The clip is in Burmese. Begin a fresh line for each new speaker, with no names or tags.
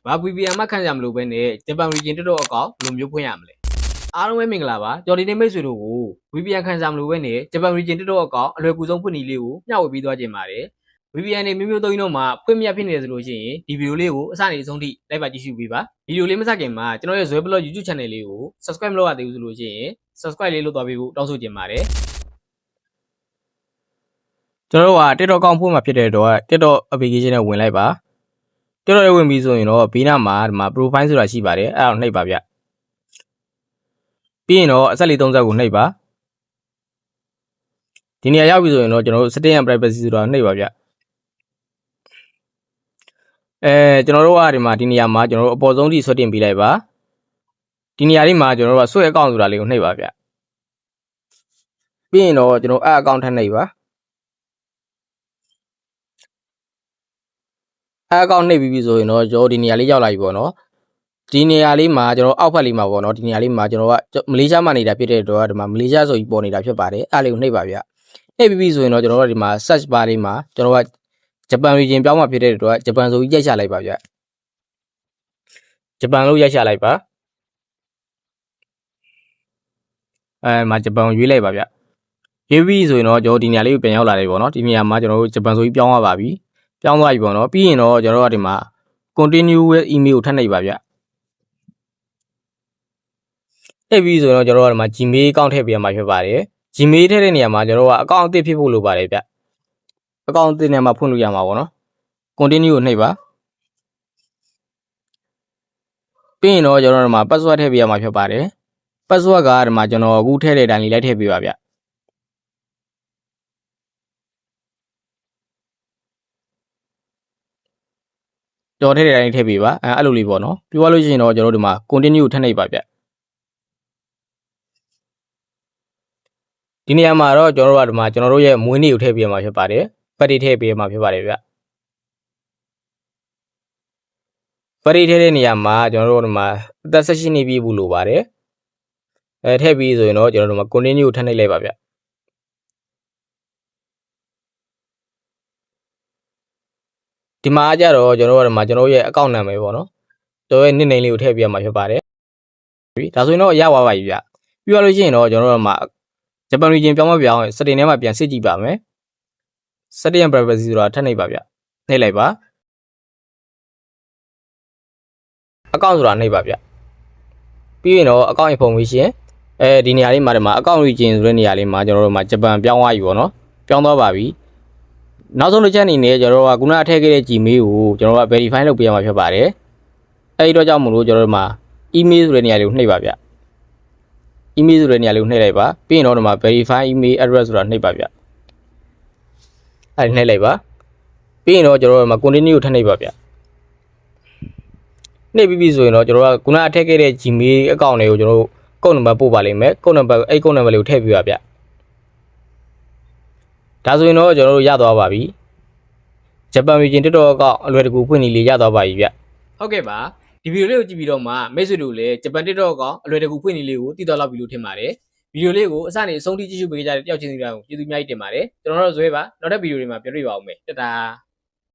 ဘာ VPN မှခံရမလို့ပဲနဲ့ဂျပန် region တက်တော့အကောင့်ဘယ်လိုမျိုးဖွင့်ရမလဲအားလုံးပဲမင်္ဂလာပါကျော်ဒီနေမိတ်ဆွေတို့ကို VPN ခံရမလို့ပဲနဲ့ဂျပန် region တက်တော့အကောင့်အလွယ်ကူဆုံးဖွင့်နည်းလေးကိုမျှဝေပေးသွားခြင်းပါတယ် VPN တွေမျိုးသုံးတော့မှဖွင့်မြတ်ဖြစ်နေတယ်ဆိုလို့ရှိရင်ဒီဗီဒီယိုလေးကိုအစနေအဆုံးထိလိုက်ပါကြည့်ရှုပေးပါဗီဒီယိုလေးမစခင်မှာကျွန်တော်ရဲ့ Zoe Blog YouTube channel လေးကို subscribe မလုပ်ရသေးဘူးဆိုလို့ရှိရင် subscribe လေးလုပ်သွားပေးဖို့တောင်းဆိုချင်ပါတယ်ကျွန်တော်တို့က TikTok အကောင့်ဖွင့်မှာဖြစ်တဲ့တော့ TikTok application နဲ့ဝင်လိုက်ပါ TikTok ရဲ့ဝင်ပြီးဆိုရင်တော့ဘေးနားမှာဒီမှာ profile ဆိုတာရှိပါတယ်အဲ့ဒါကိုနှိပ်ပါဗျပြီးရင်တော့အဆက်လေး30ကိုနှိပ်ပါဒီနေရာရောက်ပြီဆိုရင်တော့ကျွန်တော်တို့ setting and privacy ဆိုတာနှိပ်ပါဗျကျွန်တော်တို့ကဒီနေရာမှာကျွန်တော်တို့အပေါ်ဆုံးထိဆွဲတင်ပေးလိုက်ပါဒီနေရာလေးမှာကျွန်တော်တို့ကဆွဲအကောင့်ဆိုတာလေးကိုနှိပ်ပါဗျပြီးရင်တော့ကျွန်တော်အကောင့်ထပ်နှိပ်ပါအကောင့်နှိပ်ပြီးဆိုရင်တော့ကျွန်တော်ဒီနေရာလေးရောက်လာပြီပေါ့နော်ဒီနေရာလေးမှာကျွန်တော်အောက်ဖက်လေးမှာပေါ့နော်ဒီနေရာလေးမှာကျွန်တော်ကမလေးရှားမှာနေတာဖြစ်တဲ့တော့ဒီမှာမလေးရှားဆိုပြီးပေါ်နေတာဖြစ်ပါတယ်အဲ့လေးကိုနှိပ်ပါဗျနှိပ်ပြီးဆိုရင်တော့ကျွန်တော်တို့ဒီမှာ search bar လေးမှာကျွန်တော်ကဂျပန် region ပြောင်းမှာဖြစ်တဲ့တော့ဂျပန်ဆိုပြီးရိုက်ချလိုက်ပါဗျဂျပန်လို့ရိုက်ချလိုက်ပါမှာဂျပန်ကိုရွေးလိုက်ပါဗျရွေးပြီးဆိုရင်တော့ကျွန်တော်ဒီနေရာလေးကိုပြန်ရောက်လာတယ်ပေါ့နော်ဒီနေရာမှာကျွန်တော်တို့ဂျပန်ဆိုပြီးပြောင်းသွားပါပြီပြောင်းသွားပြီပေါ့နော်ပြီးရင်တော့ကျွန်တော်တို့ဒီမှာ continue with email ကိုထပ်နှိပ်ပါဗျနှိပ်ပြီးဆိုရင်တော့ကျွန်တော်တို့ဒီမှာ Gmail account ထည့်ပေးရမှာဖြစ်ပါတယ် Gmail ထည့်တဲ့နေရာမှာကျွန်တော်တို့ကအကောင့်အသစ်ဖြစ်ဖို့လိုပါတယ်ဗျအကောင့်အသစ်နဲ့မှဖွင့်လို့ရမှာပေါ့နော် continue ကိုနှိပ်ပါပြီးရင်တော့ကျွန်တော်တို့ဒီမှာ password ထည့်ပေးရမှာဖြစ်ပါတယ် password ကဒီမှာကျွန်တော်အခုထည့်တဲ့အတိုင်းလေးလိုက်ထည့်ပေးပါဗျတော်ထည့်တဲ့အတိုင်းထည့်ပေးပါအဲ့လိုလေးပေါ့နော်ပြီးသွားလို့ရှိရင်တော့ကျွန်တော်တို့ဒီမှာ continue ကိုထပ်နှိပ်ပါဗျဒီနေရာမှာတော့ကျွန်တော်တို့ကဒီမှာကျွန်တော်တို့ရဲ့မွေးနေ့ကိုထည့်ပေးရမှာဖြစ်ပါတယ် birthday ထည့်ပေးရမှာဖြစ်ပါတယ်ဗျ birthday ထည့်တဲ့နေရာမှာကျွန်တော်တို့ဒီမှာအသက်16နှစ်ပြည့်ဖို့လိုပါတယ်ထည့်ပြီးဆိုရင်တော့ကျွန်တော်တို့ဒီမှာ continue ကိုထပ်နှိပ်လိုက်ပါဗျဒီမှာကြတော့ကျွန်တော်တို့ဒီမှာကျွန်တော်ရဲ့အကောင့်နာမည်ပေါ့နော်ကျွန်တော်ရဲ့ nickname လေးကိုထည့်ပေးရမှာဖြစ်ပါတယ်ဒါဆိုရင်တော့ရပါပါပြီဗျပြီးတော့လို့ရှိရင်တော့ကျွန်တော်တို့ဒီမှာဂျပန် region ပြောင်းမပြောင်း setting ထဲမှာပြန်စစ်ကြည့်ပါမယ် setting and privacy ဆိုတာထပ်နှိပ်ပါဗျနှိပ်လိုက်ပါအကောင့်ဆိုတာနှိပ်ပါဗျပြီးရင်တော့အကောင့် information ဒီနေရာလေးမှာဒီမှာအကောင့် region ဆိုတဲ့နေရာလေးမှာကျွန်တော်တို့မှာဂျပန်ပြောင်းသွားပြီပေါ့နော်ပြောင်းသွားပါပြီနောက်ဆုံးတစ်ချက်အနေနဲ့ကျွန်တော်တို့ကခုနထည့်ခဲ့တဲ့ Gmail ကိုကျွန်တော်တို့က verify လုပ်ပေးရမှာဖြစ်ပါတယ်အဲဒီတော့ကြောင့်မလို့ကျွန်တော်တို့မှာ email ဆိုတဲ့နေရာလေးကိုနှိပ်ပါဗျ email ဆိုတဲ့နေရာလေးကိုနှိပ်လိုက်ပါပြီးရင်တော့ဒီမှာ verify email address ဆိုတာနှိပ်ပါဗျအဲဒီနှိပ်လိုက်ပါပြီးရင်တော့ကျွန်တော်တို့မှာ continue ကိုထပ်နှိပ်ပါဗျနှိပ်ပြီးပြီဆိုရင်တော့ကျွန်တော်တို့ကခုနထည့်ခဲ့တဲ့ Gmail အကောင့်တွေကိုကျွန်တော်တို့ကုတ်နံပါတ်ပို့ပါလိမ့်မယ်ကုတ်နံပါတ်အဲ့ကုတ်နံပါတ်လေးကိုထည့်ပေးပါဗျဒါဆိုရင်တော့ကျွန်တော်တို့ရသွားပါပြီဂျပန် region TikTok အကောင့်အလွယ်တကူဖွင့်နည်းလေးရသွားပါပြီဗျဟုတ်ကဲ့ပါဒီဗီဒီယိုလေးကိုကြည့်ပြီးတော့မှမိတ်ဆွေတို့လည်းဂျပန် TikTok အကောင့်အလွယ်တကူဖွင့်နည်းလေးကိုသိသွားလောက်ပြီလို့ထင်ပါတယ်ဗီဒီယိုလေးကိုအစနေအဆုံးထိကြည့်ရှုပေးကြတဲ့တယောက်ချင်းစီတိုင်းကိုကျေးဇူးအများကြီးတင်ပါတယ်ကျွန်တော်တို့ဇွဲပါနောက်တဲ့ဗီဒီယိုတွေမှာပြန်တွေ့ပါဦးမယ်တတာ